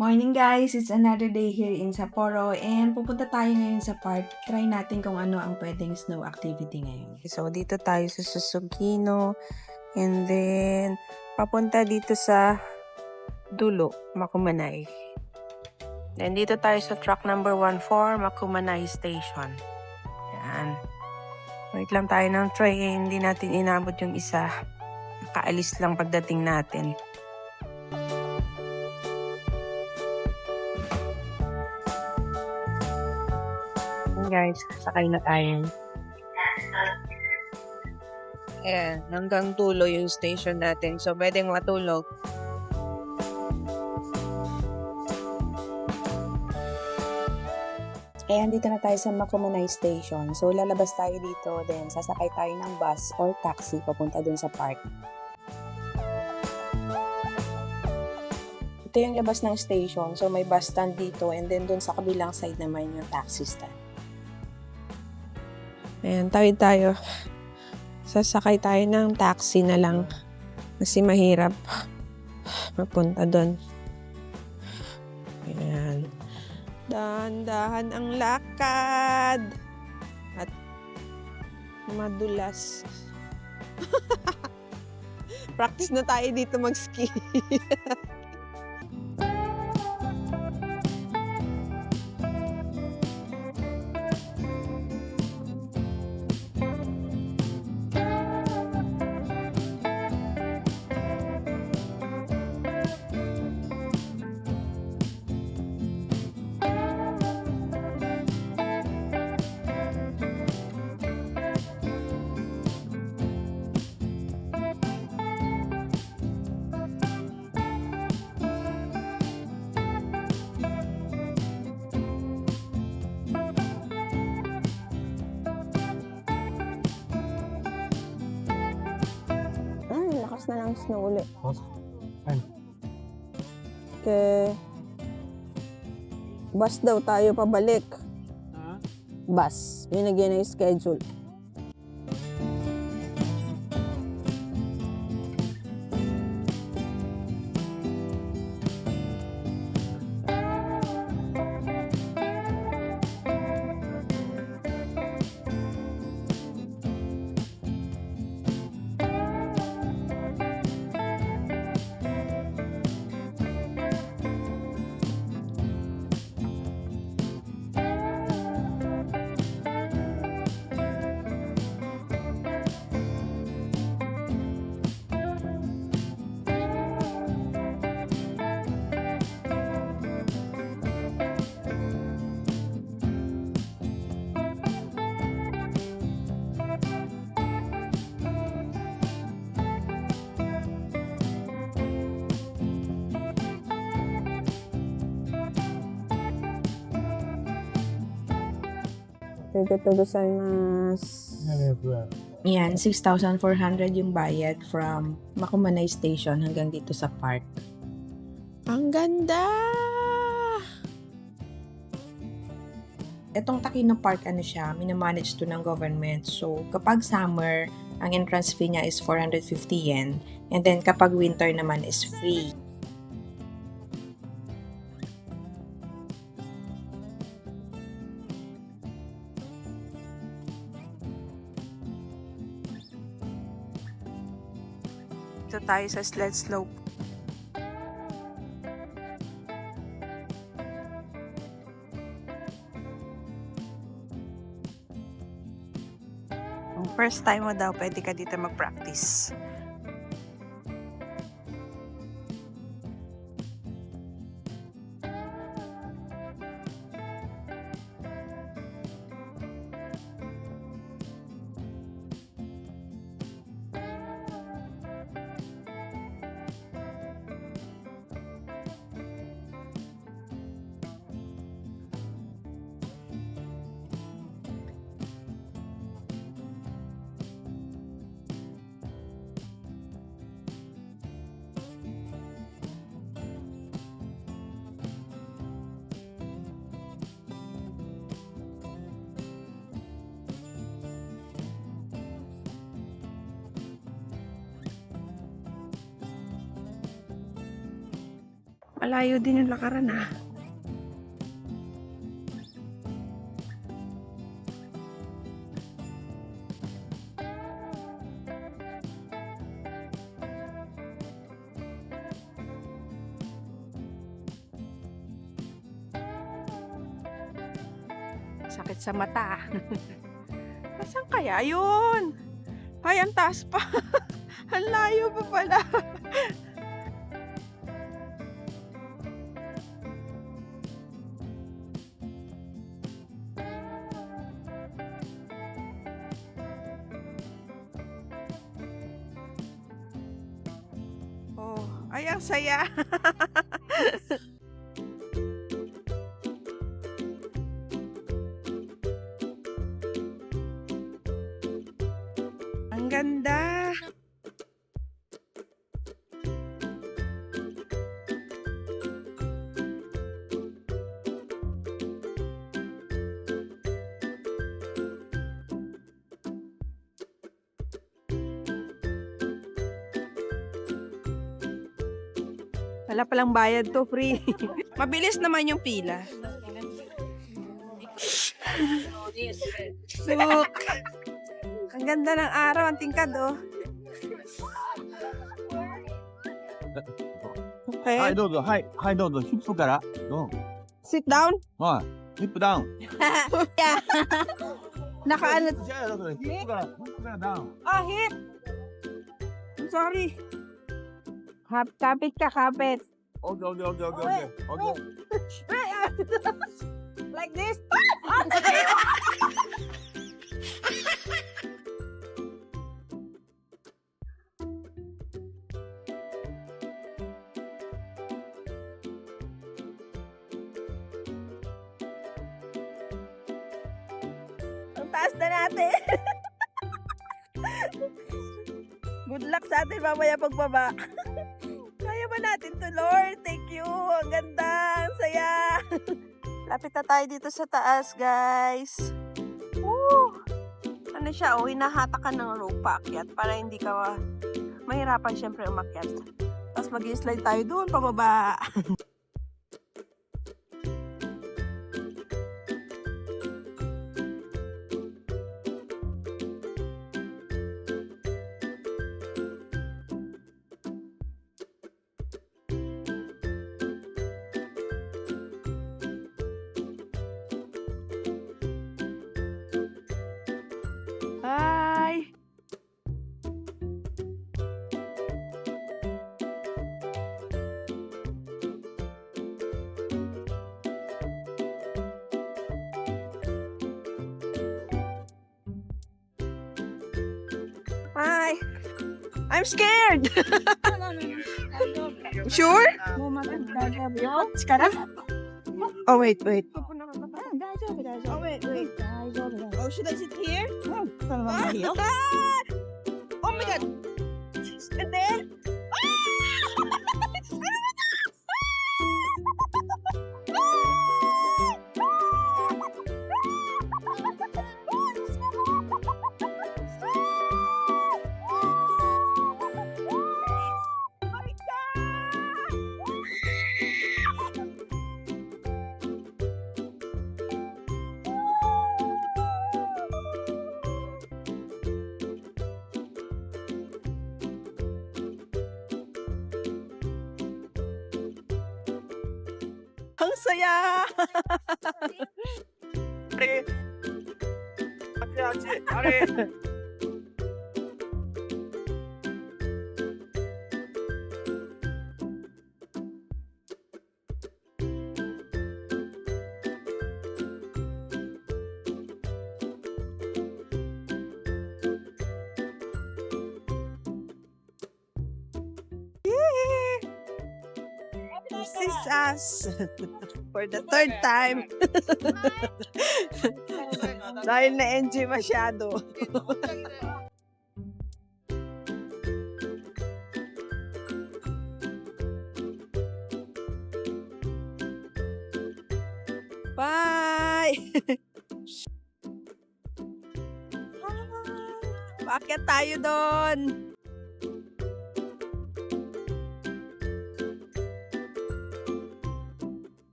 Morning guys! It's another day here in Sapporo and pupunta tayo ngayon sa park. Try natin kung ano ang pwedeng snow activity ngayon. So, dito tayo sa Susugino and then papunta dito sa dulo, Makumanay. Then dito tayo sa truck number 14, Makumanay Station. Yan. Wait lang tayo ng train, hindi natin inabot yung isa. Nakaalis lang pagdating natin. Guys, sakay na tayo. Ayan, hanggang Tulo yung station natin. So, pwedeng matulog. Ayan, dito na tayo sa Makumanay Station. So, lalabas tayo dito, then sasakay tayo ng bus or taxi papunta dun sa park. Ito yung labas ng station. So, may bus stand dito and then dun sa kabilang side naman yung taxi stand. Ayan, tawid tayo. Sasakay tayo ng taxi na lang. Kasi mahirap mapunta doon. Ayan. Dahan-dahan ang lakad. At madulas. Practice na tayo dito mag-ski. Lakas na lang snow ulit. Ano? Okay. Bus daw tayo pabalik. Bus. Binigyan ng schedule. Yan, 6,400 yung bayad from Makumanay Station hanggang dito sa park. Ang ganda! Itong Takino Park, ano siya, minamanage to ng government. So, kapag summer, ang entrance fee niya is 450 yen. And then, kapag winter naman is free. Dito tayo sa sled slope. Kung first time mo daw, pwede ka dito mag-practice. Malayo din yung lakaran Sakit sa mata. Nasaan kaya yun? Ay, ang taas pa. Ang layo pa pala. Oh, ay, ang saya. Ang ganda. Wala palang bayad to, free. Mabilis naman yung pila. Look. Ang ganda ng araw, ang tingkad, oh. Okay. はい、どうぞ。はい、はい、どうぞ。ヒップから。どう Sit down. はい。ヒップダウン。Nakaano? じゃあ、だからヒップから、ヒップからダウン。 Ah, hip. I'm sorry. Kapit ka, kapit. オッケー、オッケー、オッケー、オッケー、オッケー。 Like this. Ang taas na natin. Good luck sa atin mamaya pagbaba. Kaya ba natin to, Lord? Thank you. Ang ganda. Ang saya. Lapit na tayo dito sa taas, guys. Woo! Ano siya, oh, hinahatak ka ng rope paakyat para hindi ka mahirapan syempre umakyat. Tapos mag-slide tayo doon, pababa. Hi! Hi! I'm scared! Sure? Oh, wait, wait. Oh, wait, wait. Oh, should I sit here? Oh my god! And then? Ang saya! Are. あっちあっち。あれ。 This is us for the third time. Dahil na-enjoy masyado. Bye! Paakyat tayo doon.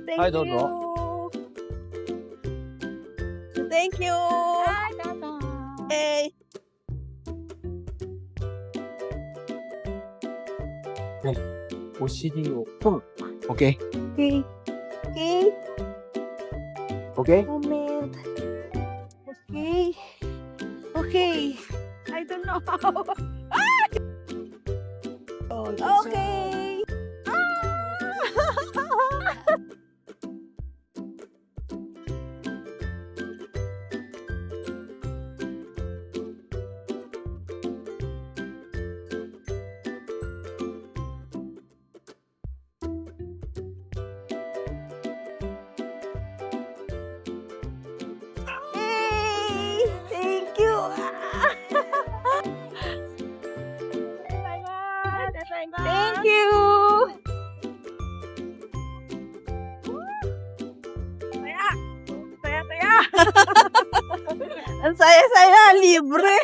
Thank Hi, you. Dodo. Thank you. Hey. O尻をポン。OK? Okay. Okay. OK? Moment. Okay. Okay. I don't know how. Okay. Hey, thank you. Thank you. Saya, saya. Ang saya-saya, libre.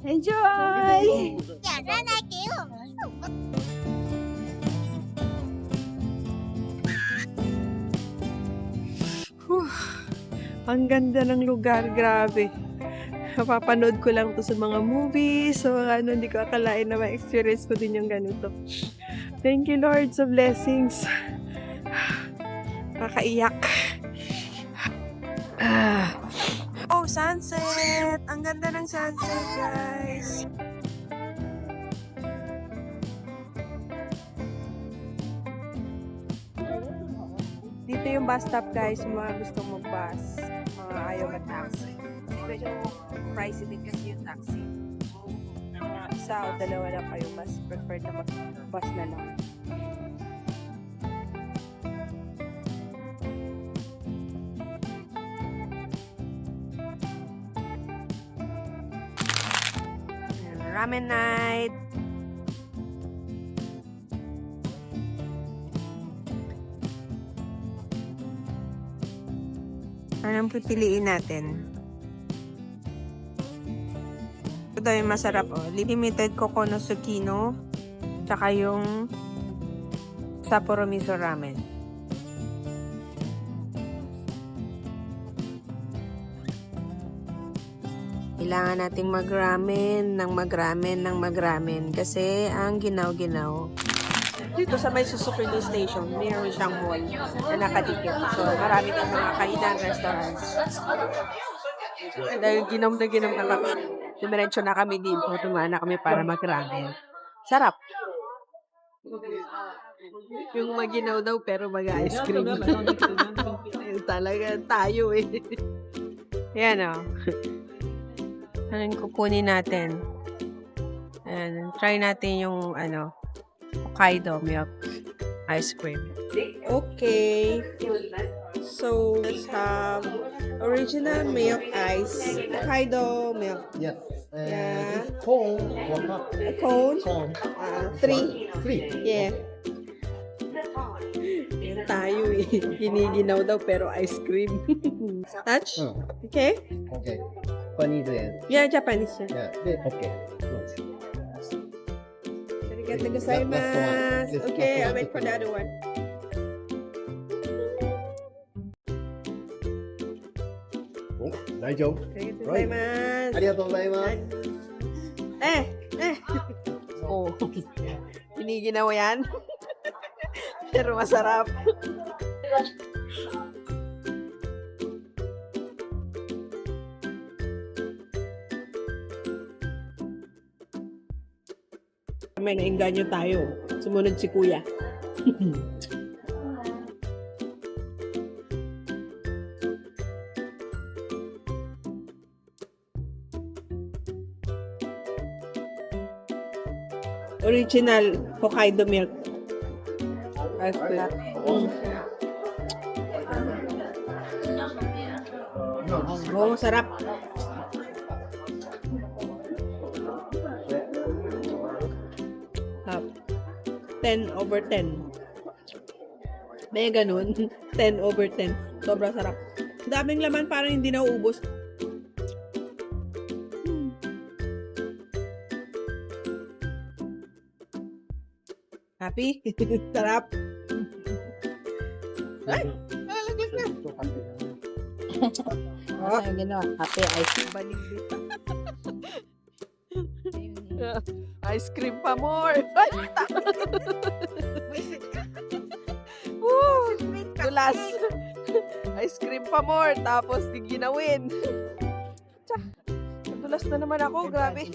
Enjoy! Ang ganda ng lugar, grabe. Napapanood ko lang to sa mga movies, sa mga ano, hindi ko akalain na ma-experience ko din yung ganito. Thank you, Lord, sa blessings. Nakaiyak. Oh, sunset! Ang ganda ng sunset, guys. Dito yung bus stop, guys, yung mga gustong mag-bus. Mga ayaw mag-taxi. Kasi medyo pricey din kasi yung taxi. Isa o dalawa lang kayo, mas preferred na mag-bus na lang. Ayan, ramen night! Anong pipiliin natin? Ito yung masarap, oh. Limited Coco no Tsukino. Tsaka yung Sapporo Miso Ramen. Kailangan nating magramen kasi ang ginaw-ginaw. Dito sa may Suzuki Station, mayroon siyang mall na nakadikit. So, marami ng mga kainan, restaurants. Dahil ginom na kami. Dumiretso na kami dito. Tumaan na kami para mag-ramen. Sarap. Yung maginaw daw pero mag-ice cream. Talaga tayo eh. Yan o. Anong kukunin natin? Ayan, try natin yung Hokkaido milk ice cream. Okay. So, let's have original milk ice. Hokkaido milk. Yes. Yeah. This cone, one cup. A cone? Cone. 3. 3. Yeah. Yan tayo eh. Hiniginaw daw pero ice cream. Touch? Okay? Okay. Japanese yen. Yeah, Japanese. Yeah. Okay. Arigatou gozaimasu. Okay, I'll wait for the other one. Oh, 大丈夫。 Arigatou gozaimasu. ありがとうございます。 Oh. Hiniginaw yan. Pero masarap. May nainganyo tayo. Sumunod si Kuya. Original Hokkaido milk. Ice flat. Oh, sarap. Up. 10/10. May ganun. 10/10. Sobrang sarap. Daming laman, parang hindi nauubos. Happy? Sarap. Ay! Nalalaglag na. Ano yung ginawa? Happy ice cream. Balimbit. Ice cream pa more. Ay! Woo! Dulas. Ice cream pa more. Tapos di ginawin. Tsa. Dulas na naman ako. Grabe.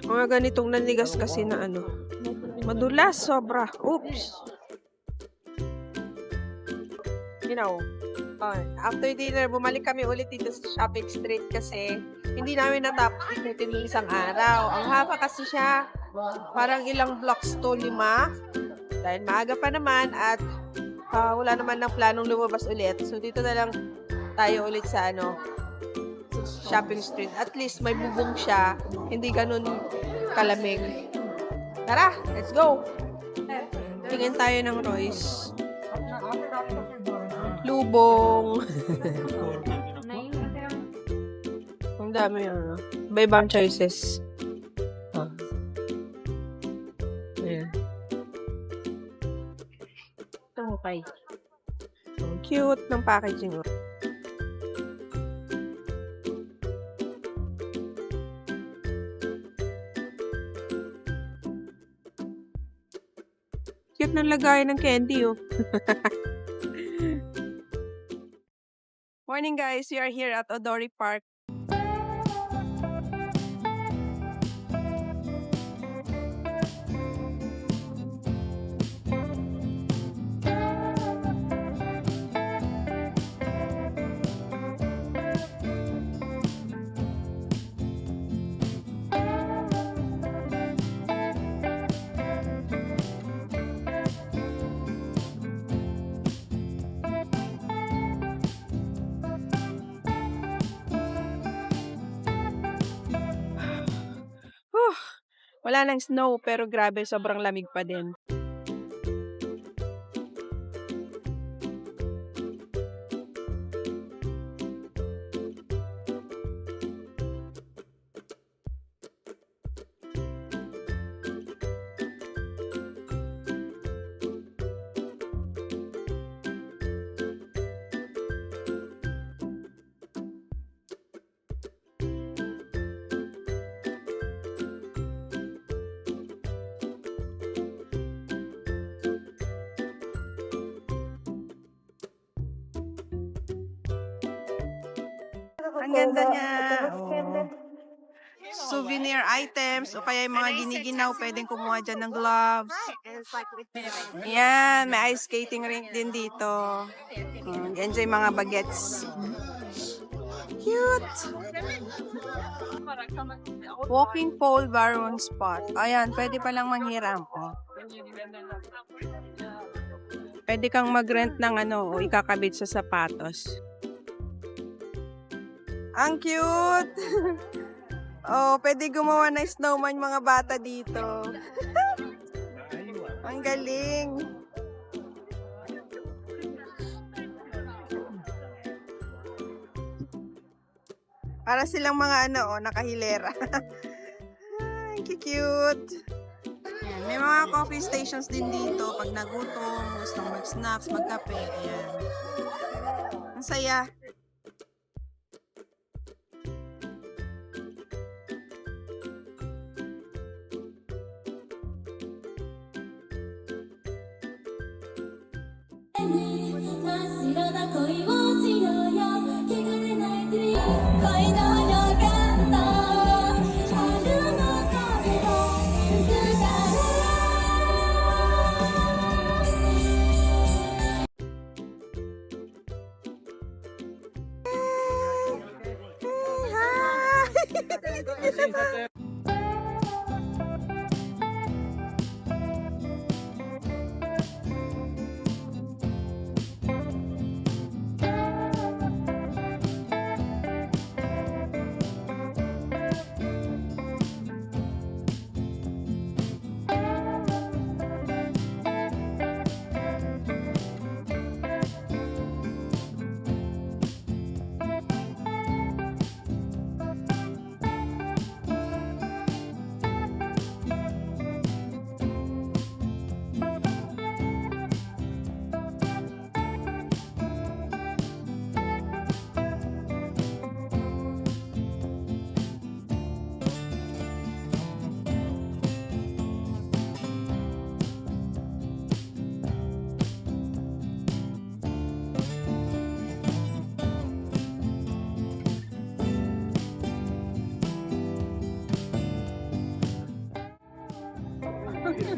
Mga ganitong nanigas kasi na ano. Madulas. Sobra. Oops. You know, after dinner, bumalik kami ulit dito sa shopping street kasi hindi namin natapos ikutin yung isang araw. Ang haba kasi siya, parang ilang blocks to, 5. Dahil maaga pa naman at wala naman ng planong lumabas ulit. So, dito na lang tayo ulit sa shopping street. At least may bubong siya, hindi ganun kalamig. Tara, let's go! Tingin tayo ng Royce. Lubong. Ang dami ano. Iba-ibang choices. Ayan. Okay. Ang cute ng packaging. Cute ng lagayan ng candy, oh. Morning guys, we are here at Odori Park. Wala nang snow pero grabe sobrang lamig pa din. Ang ganda niya. Oh. Souvenir items o kaya yung mga giniginaw, pwedeng kumuha dyan ng gloves. Yan, may ice skating rink din dito. Enjoy mga bagets. Cute! Walking pole barroom spot. Ayan, pwede palang manghiram. Oh. Pwede kang mag-rent ng o ikakabit sa sapatos. Ang cute! Oh, pwede gumawa ng snowman mga bata dito. Ang galing! Para silang mga nakahilera. Ang cute! Ayan, may mga coffee stations din dito. Pag nagutom, gustong mag-snacks, magkape. Ayan. Ang saya.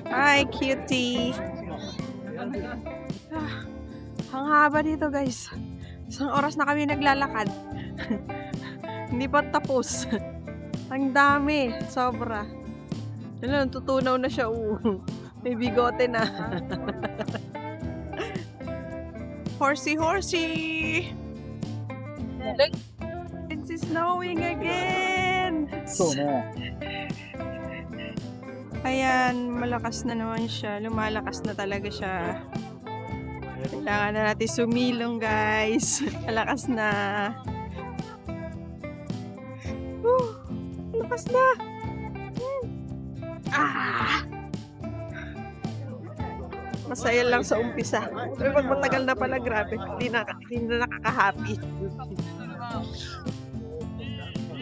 Hi, cutie! Ang haba dito, guys. Isang oras na kami naglalakad. Hindi pa tapos. Ang dami. Sobra. Ano, tutunaw na siya. May bigote na. Horsey! Look! It's snowing again! Ayan, malakas na naman siya. Lumalakas na talaga siya. Kailangan na natin sumilong, guys. Malakas na. Malakas na. Masaya lang sa umpisa. Pero pag matagal na pala, grabe. Hindi na nakaka-happy.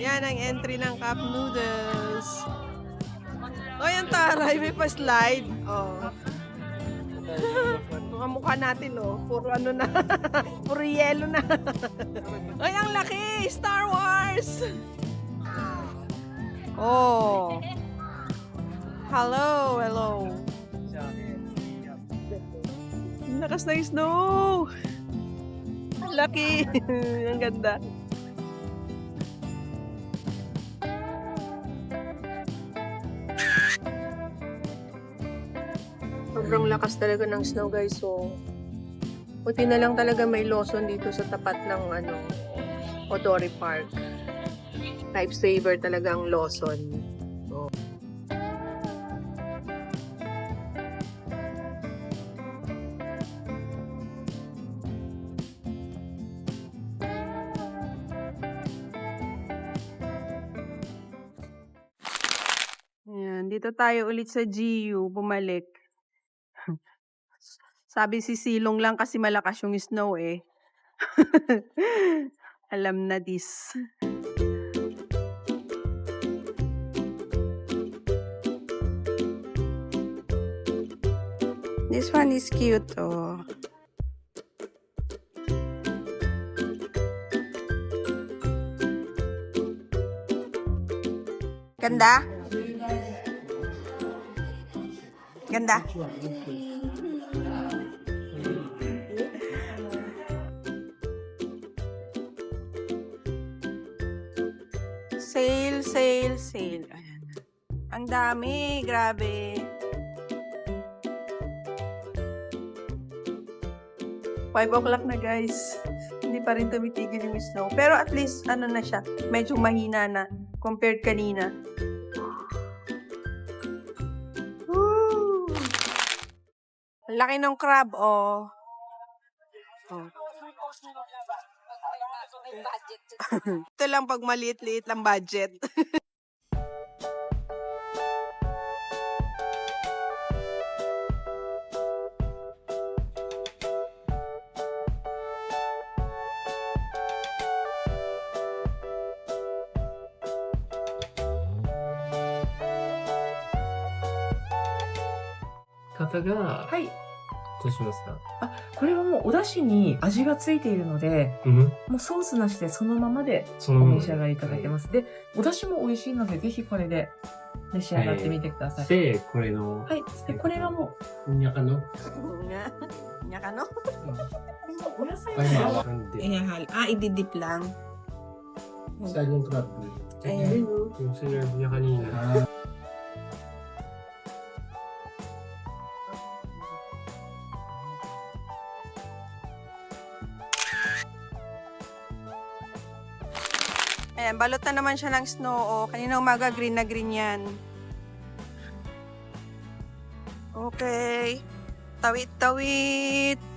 Yan ang entry ng Cup Noodles. O, yan taray, may pa-slide. Oh. Mga mukha natin, oh. Puro ano na. Puro yelo na. Ay, ang laki! Star Wars! Oh. Hello. Ang lakas na yung snow! Ang laki! Ang ganda. Sobrang lakas talaga ng snow, guys. So, buti na lang talaga may Lawson dito sa tapat ng Odori Park. Lifesaver talaga ang Lawson. So, ayan, dito tayo ulit sa GU, bumalik. Sabi si Silong lang kasi malakas yung snow eh. Alam na this. This one is cute, oh. Ganda? Ganda? Sale. Ayan. Ang dami, grabe. 5 o'clock na, guys. Hindi pa rin tumitigil yung snow. Pero at least, ano na siya, medyo mahina na compared kanina. Woo! Ang laki ng crab, oh. Ito lang pag maliit-liit lang budget.方がはい。どうしますか？これはもうお出汁に味がついているので、うん。もうソースなしでそのままでおそのまま召し上がりいただけます。で、お出汁も美味しいので、ぜひこれで召し上がってみてください。で、これの、はい。で、これがもにゃかの、Nya ka, no? う、お野菜 ay は mahal. Ihahal. Ididip lang. Sa yung crab. Ayan. Yung sinabi niya kanina. Ayan, balot na naman siya ng snow. O, kanina umaga, green na green yan. Okay. Tawid-tawid.